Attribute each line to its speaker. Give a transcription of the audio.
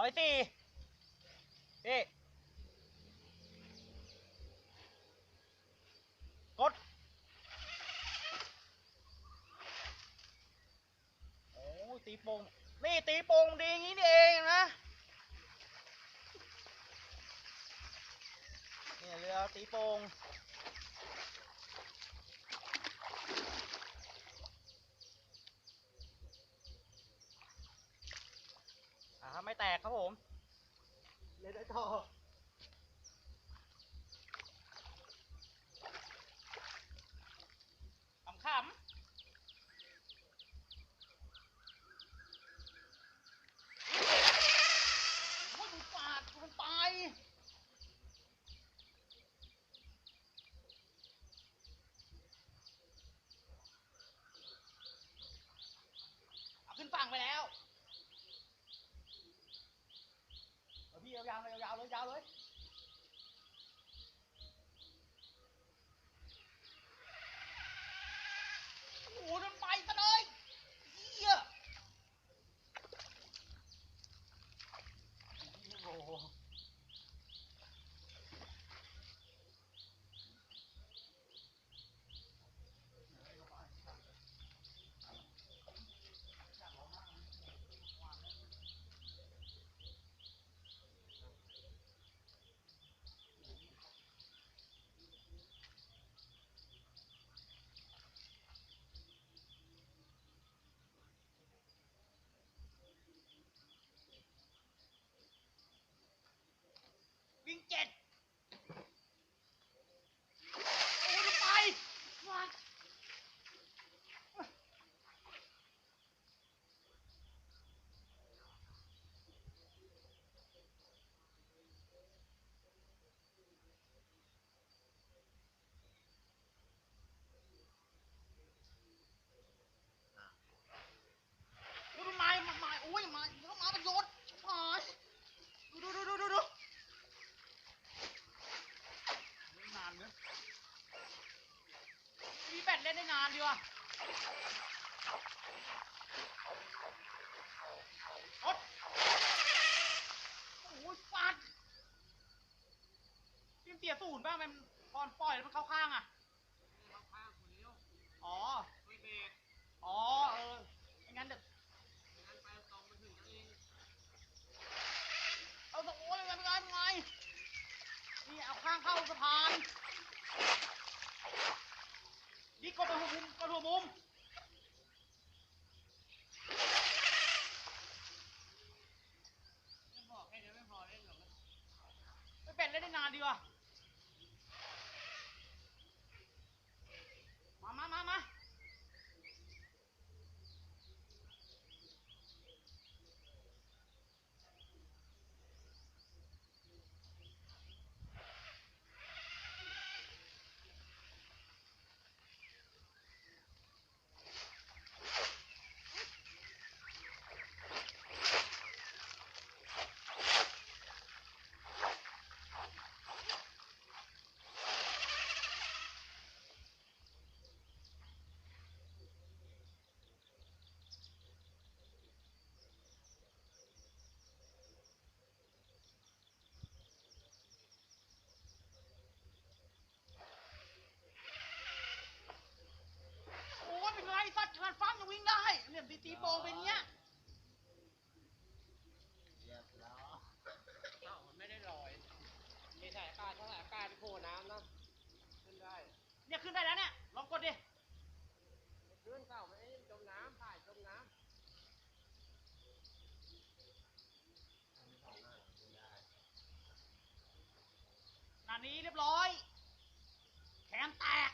Speaker 1: 104พี่กดโอ้ตีโป่งนี่ตีโป่งดีอย่างนี้นี่เองนะเนี่ยเรือตีโป่งไม่แตกครับผมเล่นได้ต่อขำโอ้ยปาดมันไปเอาขึ้นฝั่งไปแล้วพี่ยาวๆเลยยาวๆเลยยาวเลยโอ้โหโดนไปซะเลยเหี้ยโอ้โหวิ่ง7โอ้ยไปมาโอ้ยมาโอ้ยมาเข้ามาประโยชน์ชิบหายดูนานเลยมีแบตเล่นได้นานดีว่ะกดโอ้ยฟาดพี่เสีย0บ้างมันตอนปล่อยแล้วมันเข้าข้างอ่ะอ๋ออ๋อไม่งั้นเดี๋ยวเอาตะโอ้ยเป็นไงนี่เอาข้างเข้าสะพานนี่กดไปหัวมุมไม่เป็นเล่นได้นานดีว่ะมา โอ้ยเป็นไรสัตว์ขนาดฟังยังวิ่งได้เหลี่ยมตีโป่งเป็นเงี้ย
Speaker 2: มันไม่ได้ลอยมีสายอากาศถ้าสายอากาศที่โผล่น้ำนะขึ้นได้
Speaker 1: เนี่ยขึ้นได้แล้วเนี่ยลองกดดิ
Speaker 2: ขึ้นเข่าไม่จมน้ำผ่ายจมน้ำ
Speaker 1: นานี้เรียบร้อยแขนแตก